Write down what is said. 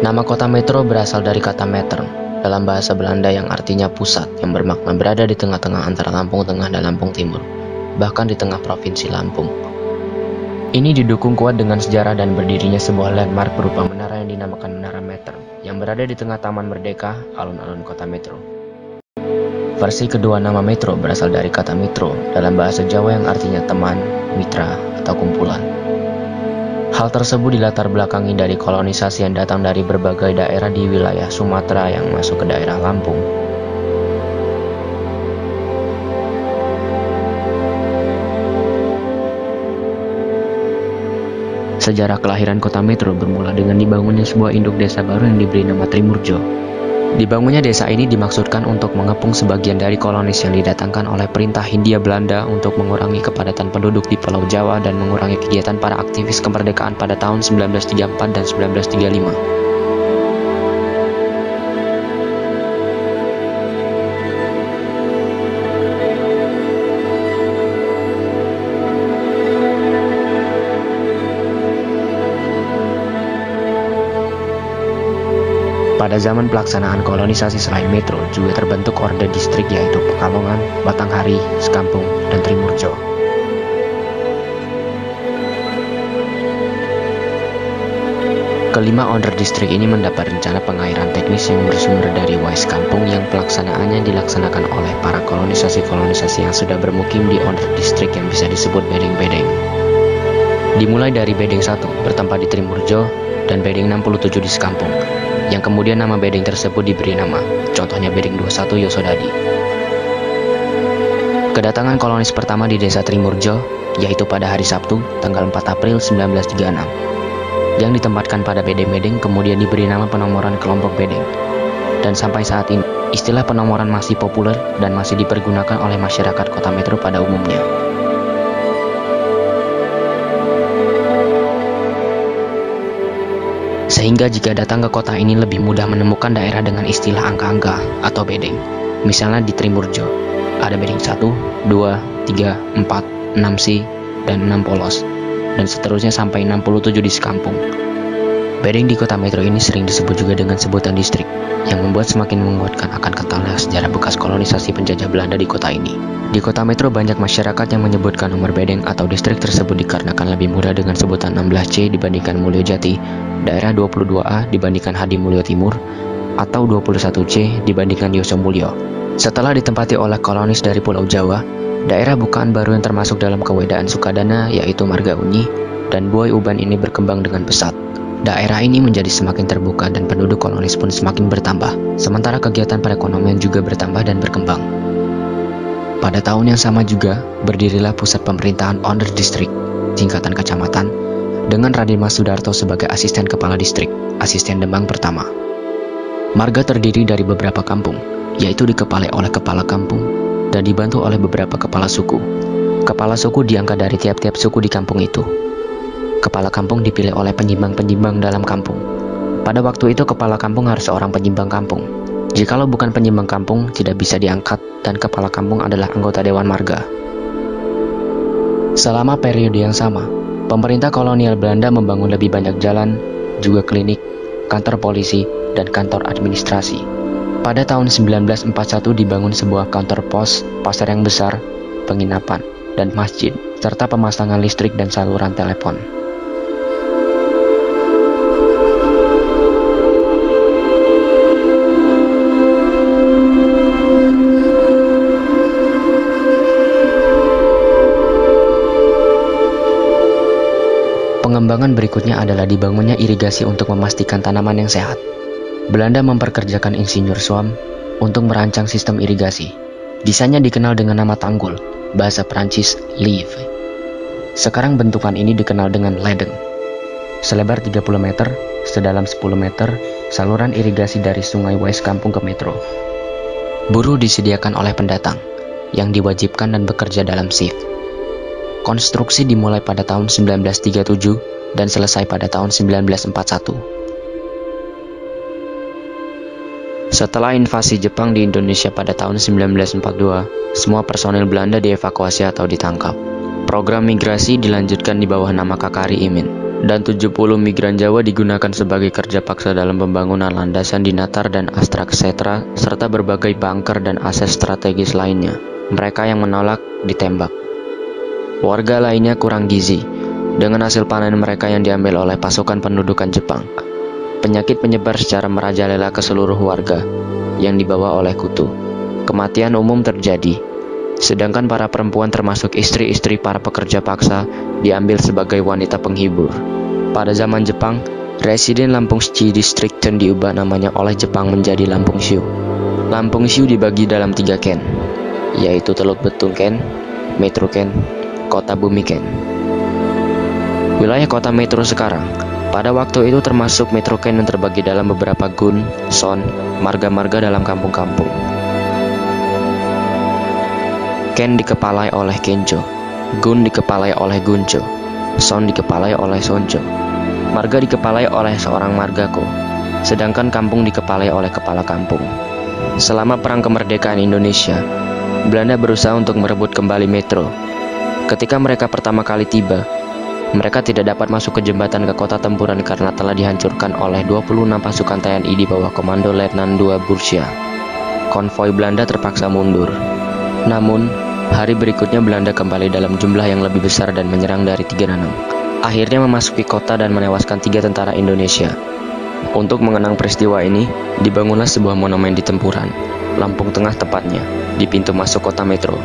Nama kota Metro berasal dari kata meter dalam bahasa Belanda yang artinya pusat, yang bermakna berada di tengah-tengah antara Lampung Tengah dan Lampung Timur, bahkan di tengah provinsi Lampung. Ini didukung kuat dengan sejarah dan berdirinya sebuah landmark berupa menara yang dinamakan Menara Meter, yang berada di tengah Taman Merdeka, alun-alun kota Metro. Versi kedua nama Metro berasal dari kata mitro dalam bahasa Jawa yang artinya teman, mitra, atau kumpulan. Hal tersebut dilatar belakangi dari kolonisasi yang datang dari berbagai daerah di wilayah Sumatera yang masuk ke daerah Lampung. Sejarah kelahiran kota Metro bermula dengan dibangunnya sebuah induk desa baru yang diberi nama Trimurjo. Dibangunnya desa ini dimaksudkan untuk mengepung sebagian dari kolonis yang didatangkan oleh perintah Hindia Belanda untuk mengurangi kepadatan penduduk di Pulau Jawa dan mengurangi kegiatan para aktivis kemerdekaan pada tahun 1934 dan 1935. Pada zaman pelaksanaan kolonisasi selain Metro, juga terbentuk orde distrik yaitu Pekalongan, Batanghari, Sekampung, dan Trimurjo. Kelima order distrik ini mendapat rencana pengairan teknis yang bersumber dari Wais Kampung yang pelaksanaannya dilaksanakan oleh para kolonisasi-kolonisasi yang sudah bermukim di order distrik yang bisa disebut bedeng-bedeng. Dimulai dari bedeng 1 bertempat di Trimurjo dan bedeng 67 di Sekampung, yang kemudian nama bedeng tersebut diberi nama, contohnya bedeng 21 Yosodadi. Kedatangan kolonis pertama di desa Trimurjo, yaitu pada hari Sabtu, tanggal 4 April 1936, yang ditempatkan pada bedeng-bedeng kemudian diberi nama penomoran kelompok bedeng. Dan sampai saat ini, istilah penomoran masih populer dan masih dipergunakan oleh masyarakat kota Metro pada umumnya. Sehingga jika datang ke kota ini lebih mudah menemukan daerah dengan istilah angka-angka atau bedeng. Misalnya di Trimurjo, ada bedeng 1, 2, 3, 4, 6C, dan 6 polos, dan seterusnya sampai 67 di Sekampung. Bedeng di kota Metro ini sering disebut juga dengan sebutan distrik, yang membuat semakin menguatkan akan kentalnya sejarah bekas kolonisasi penjajah Belanda di kota ini. Di kota Metro banyak masyarakat yang menyebutkan nomor bedeng atau distrik tersebut dikarenakan lebih mudah dengan sebutan 16C dibandingkan Mulyojati, daerah 22A dibandingkan Hadi Mulyo Timur, atau 21C dibandingkan Yosomulyo. Setelah ditempati oleh kolonis dari Pulau Jawa, daerah bukaan baru yang termasuk dalam kewedaan Sukadana yaitu Margaunyi dan Buai Uban ini berkembang dengan pesat. Daerah ini menjadi semakin terbuka dan penduduk kolonis pun semakin bertambah, sementara kegiatan perekonomian juga bertambah dan berkembang. Pada tahun yang sama juga, berdirilah pusat pemerintahan Onder Distrik, singkatan kecamatan, dengan Raden Mas Sudarto sebagai asisten kepala distrik, asisten Demang pertama. Marga terdiri dari beberapa kampung, yaitu dikepalai oleh kepala kampung dan dibantu oleh beberapa kepala suku. Kepala suku diangkat dari tiap-tiap suku di kampung itu. Kepala kampung dipilih oleh penyimbang-penyimbang dalam kampung. Pada waktu itu kepala kampung harus seorang penyimbang kampung. Jikalau bukan penyimbang kampung, tidak bisa diangkat dan kepala kampung adalah anggota Dewan Marga. Selama periode yang sama, pemerintah kolonial Belanda membangun lebih banyak jalan, juga klinik, kantor polisi, dan kantor administrasi. Pada tahun 1941 dibangun sebuah kantor pos, pasar yang besar, penginapan, dan masjid, serta pemasangan listrik dan saluran telepon. Pengembangan berikutnya adalah dibangunnya irigasi untuk memastikan tanaman yang sehat. Belanda memperkerjakan insinyur Swam untuk merancang sistem irigasi. Desainnya dikenal dengan nama tanggul, bahasa Prancis Lieve. Sekarang bentukan ini dikenal dengan ledeng. Selebar 30 meter, sedalam 10 meter, saluran irigasi dari sungai Wais Kampung ke Metro. Buruh disediakan oleh pendatang, yang diwajibkan dan bekerja dalam shift. Konstruksi dimulai pada tahun 1937 dan selesai pada tahun 1941. Setelah invasi Jepang di Indonesia pada tahun 1942, semua personil Belanda dievakuasi atau ditangkap. Program migrasi dilanjutkan di bawah nama Kakari Imin dan 70 migran Jawa digunakan sebagai kerja paksa dalam pembangunan landasan di Natar dan Astrakseta serta berbagai bunker dan aset strategis lainnya. Mereka yang menolak ditembak. Warga lainnya kurang gizi dengan hasil panen mereka yang diambil oleh pasukan pendudukan Jepang. Penyakit menyebar secara merajalela ke seluruh warga yang dibawa oleh kutu. Kematian umum terjadi, sedangkan para perempuan termasuk istri-istri para pekerja paksa diambil sebagai wanita penghibur. Pada zaman Jepang, residen Lampung-shi Distriction diubah namanya oleh Jepang menjadi Lampung-shu. Lampung-shu dibagi dalam 3 ken, yaitu Teluk Betung Ken, Metro Ken, Kota Bumi Ken. Wilayah kota Metro sekarang, pada waktu itu termasuk Metro Ken yang terbagi dalam beberapa gun, son, marga-marga dalam kampung-kampung. Ken dikepalai oleh Kenjo, gun dikepalai oleh Gunjo, son dikepalai oleh Sonjo, marga dikepalai oleh seorang margako, sedangkan kampung dikepalai oleh kepala kampung. Selama Perang Kemerdekaan Indonesia, Belanda berusaha untuk merebut kembali Metro. Ketika mereka pertama kali tiba, mereka tidak dapat masuk ke jembatan ke kota Tempuran karena telah dihancurkan oleh 26 pasukan TNI di bawah komando Letnan II Bursia. Konvoi Belanda terpaksa mundur. Namun, hari berikutnya Belanda kembali dalam jumlah yang lebih besar dan menyerang dari 3 nanang. Akhirnya memasuki kota dan menewaskan 3 tentara Indonesia. Untuk mengenang peristiwa ini, dibangunlah sebuah monumen di Tempuran, Lampung Tengah tepatnya, di pintu masuk kota Metro.